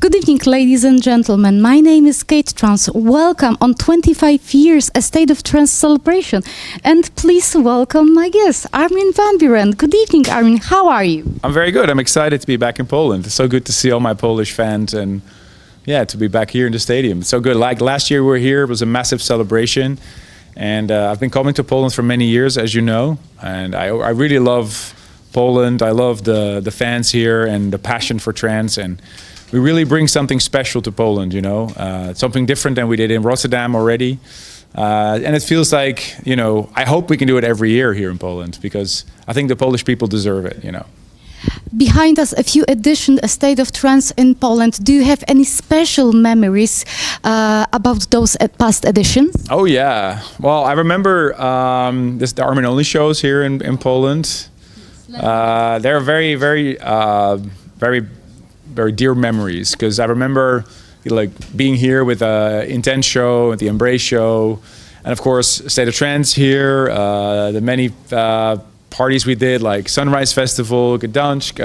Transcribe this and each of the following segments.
Good evening, ladies and gentlemen. My name is Kate Trance. Welcome on 25 years A State of Trance celebration. And please welcome my guest, Armin van Buuren. Good evening, Armin. How are you? I'm very good. I'm excited to be back in Poland. It's so good to see all my Polish fans and to be back here in the stadium. It's so good. Like last year we were here, it was a massive celebration. And I've been coming to Poland for many years, as you know. And I really love Poland. I love the fans here and the passion for trance. And we really bring something special to Poland, you know, something different than we did in Rotterdam already. And it feels like, you know, I hope we can do it every year here in Poland because I think the Polish people deserve it, you know. Behind us, a few editions, A State of Trance in Poland. Do you have any special memories about those past editions? Oh, yeah. Well, I remember the Armin Only shows here in Poland. They're very, very dear memories because I remember like being here with an Intense show, the Embrace show, and of course State of Trance here, the many parties we did like Sunrise Festival, Gdansk,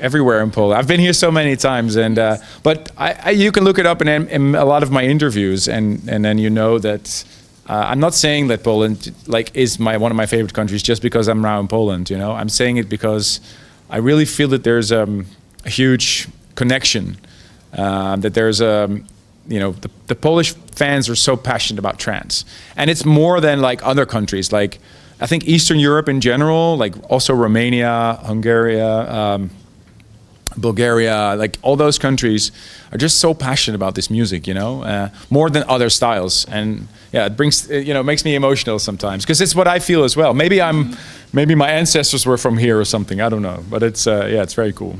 everywhere in Poland. I've been here so many times, and but you can look it up in a lot of my interviews, and then you know that I'm not saying that Poland is one of my favorite countries just because I'm now in Poland. You know, I'm saying it because I really feel that there's a huge connection, that there's you know, the Polish fans are so passionate about trance, and it's more than like other countries. Like I think Eastern Europe in general, like also Romania, Hungary, Bulgaria, like all those countries are just so passionate about this music, you know, more than other styles. And yeah, it brings, you know, makes me emotional sometimes because it's what I feel as well. Maybe maybe my ancestors were from here or something. I don't know, but it's it's very cool.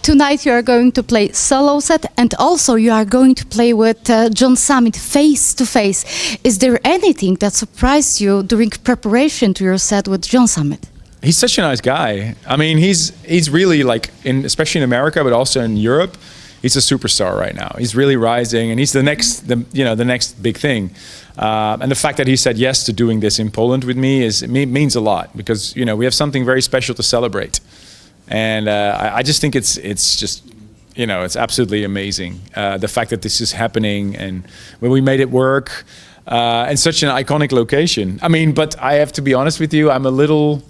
Tonight you are going to play solo set, and also you are going to play with John Summit face to face. Is there anything that surprised you during preparation to your set with John Summit? He's such a nice guy. I mean, he's really like especially in America, but also in Europe, he's a superstar right now. He's really rising, and he's the next big thing. And the fact that he said yes to doing this in Poland with me means a lot because you know we have something very special to celebrate. And I just think it's just, you know, it's absolutely amazing. The fact that this is happening and when we made it work in such an iconic location. I mean, but I have to be honest with you, I'm a little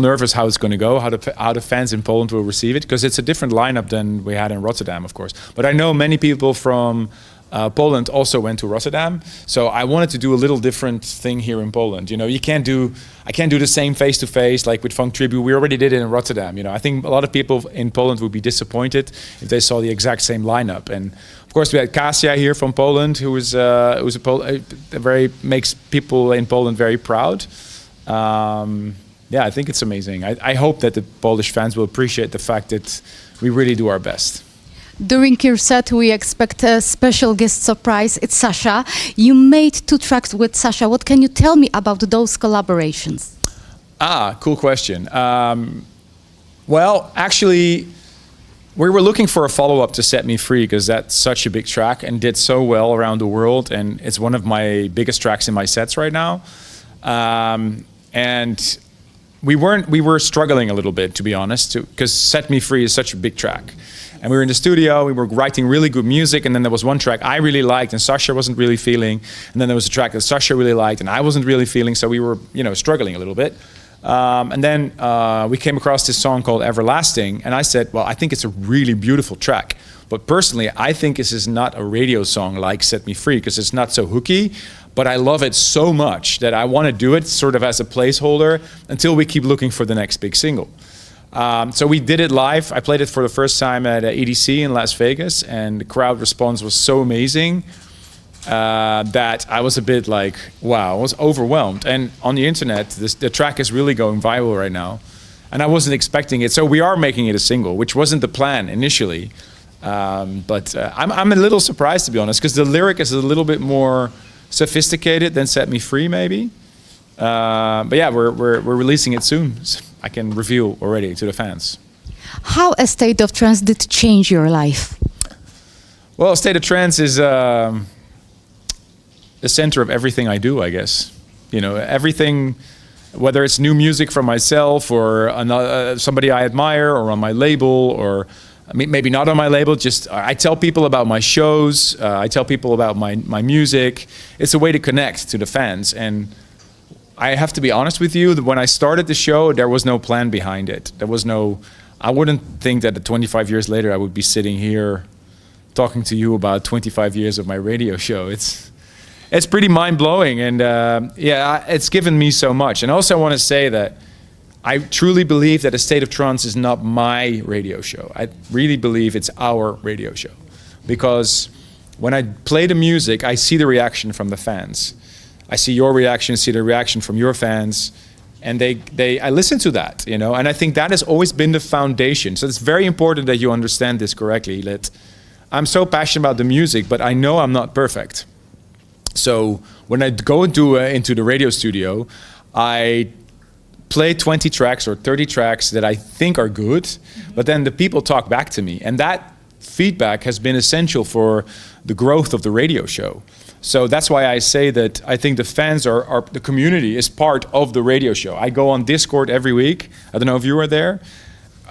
nervous how it's going to go, how the fans in Poland will receive it, because it's a different lineup than we had in Rotterdam, of course. But I know many people from Poland also went to Rotterdam, so I wanted to do a little different thing here in Poland. You know, I can't do the same face to face like with Funk Tribute. We already did it in Rotterdam. You know, I think a lot of people in Poland would be disappointed if they saw the exact same lineup. And of course, we had Kasia here from Poland, who makes people in Poland very proud. I think it's amazing. I hope that the Polish fans will appreciate the fact that we really do our best. During your set, we expect a special guest surprise. It's Sasha. You made 2 tracks with Sasha. What can you tell me about those collaborations? Cool question. Well, actually, we were looking for a follow-up to Set Me Free because that's such a big track and did so well around the world. And it's one of my biggest tracks in my sets right now. And we were struggling a little bit, to be honest, because Set Me Free is such a big track. And we were in the studio, we were writing really good music, and then there was one track I really liked and Sasha wasn't really feeling, and then there was a track that Sasha really liked and I wasn't really feeling, so we were, you know, struggling a little bit. And then we came across this song called Everlasting, and I said, well, I think it's a really beautiful track, but personally, I think this is not a radio song like Set Me Free, because it's not so hooky, but I love it so much that I want to do it sort of as a placeholder until we keep looking for the next big single. So we did it live. I played it for the first time at EDC in Las Vegas, and the crowd response was so amazing that I was a bit like, wow, I was overwhelmed. And on the internet, the track is really going viral right now, and I wasn't expecting it. So we are making it a single, which wasn't the plan initially. But I'm a little surprised, to be honest, because the lyric is a little bit more sophisticated than Set Me Free, maybe. But yeah, we're releasing it soon. So I can reveal already to the fans. How A State of Trance did change your life? Well, A State of Trance is the center of everything I do, I guess. You know, everything whether it's new music from myself or somebody I admire, or on my label, or maybe not on my label. Just I tell people about my shows. I tell people about my music. It's a way to connect to the fans. And I have to be honest with you that when I started the show, there was no plan behind it. There was no. I wouldn't think that 25 years later I would be sitting here talking to you about 25 years of my radio show. It's pretty mind-blowing, and yeah, it's given me so much. And also I want to say that I truly believe that A State of Trance is not my radio show. I really believe it's our radio show, because when I play the music, I see the reaction from the fans. I see your reaction, see the reaction from your fans, and I listen to that, you know. And I think that has always been the foundation. So it's very important that you understand this correctly. That I'm so passionate about the music, but I know I'm not perfect. So when I go into the radio studio, I play 20 tracks or 30 tracks that I think are good, but then the people talk back to me. And that feedback has been essential for the growth of the radio show. So that's why I say that I think the fans are the community is part of the radio show. I go on Discord every week. I don't know if you are there.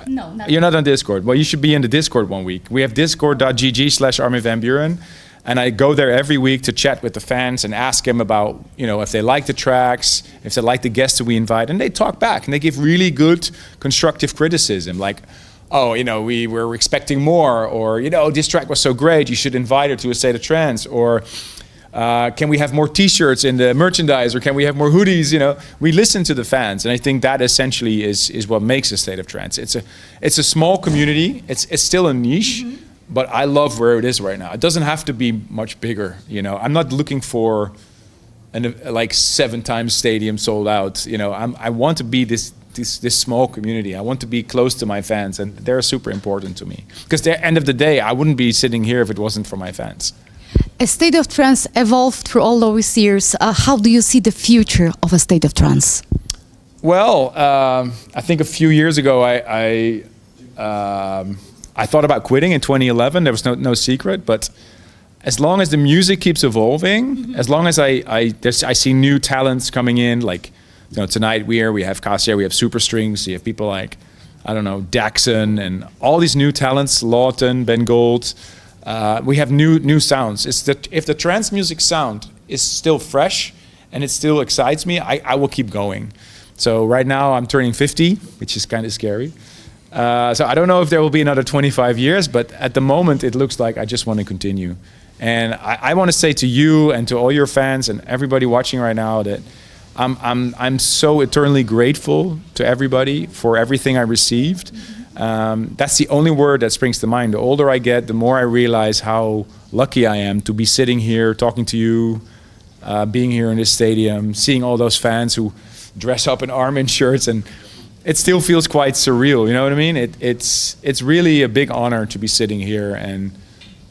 No, not You're not on Discord. Well, you should be in the Discord one week. We have discord.gg/Armin van Buuren. And I go there every week to chat with the fans and ask them about, you know, if they like the tracks, if they like the guests that we invite. And they talk back and they give really good constructive criticism. Like, oh, you know, we were expecting more. Or, you know, this track was so great, you should invite her to A State of Trance. Or can we have more t-shirts in the merchandise? Or can we have more hoodies? You know, we listen to the fans. And I think that essentially is what makes A State of Trance. It's a small community. It's still a niche. Mm-hmm. But I love where it is right now. It doesn't have to be much bigger, you know. I'm not looking for like 7 times stadium sold out. You know, I want to be this small community. I want to be close to my fans, and they're super important to me. Because at the end of the day, I wouldn't be sitting here if it wasn't for my fans. A State of Trance evolved through all those years. How do you see the future of A State of Trance? Well, I think a few years ago, I thought about quitting in 2011. There was no secret, but as long as the music keeps evolving, mm-hmm. as long as I see new talents coming in, like, you know, tonight we have Kasia, we have Super Strings, you have people like, I don't know, Daxon, and all these new talents, Lawton, Ben Gold. We have new sounds. It's that if the trance music sound is still fresh and it still excites me, I will keep going. So right now I'm turning 50, which is kind of scary. So I don't know if there will be another 25 years, but at the moment it looks like I just want to continue. And I want to say to you and to all your fans and everybody watching right now that I'm so eternally grateful to everybody for everything I received. That's the only word that springs to mind. The older I get, the more I realize how lucky I am to be sitting here talking to you, being here in this stadium, seeing all those fans who dress up in Armin shirts, and it still feels quite surreal, you know what I mean? It's really a big honor to be sitting here and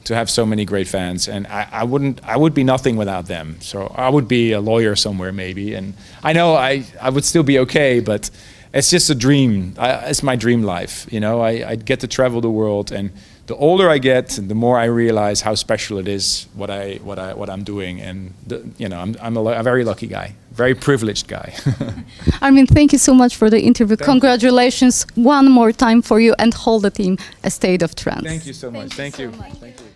to have so many great fans. And I would be nothing without them. So I would be a lawyer somewhere maybe. And I know I would still be okay, but it's just a dream. It's my dream life, you know? I get to travel the world, and the older I get, the more I realize how special it is what I'm doing. And you know, I'm a very lucky guy, very privileged guy. Armin, thank you so much for the interview. Congratulations one more time for you and whole the team, A State of Trance. Thank you so much. Thank you. So much. Thank you.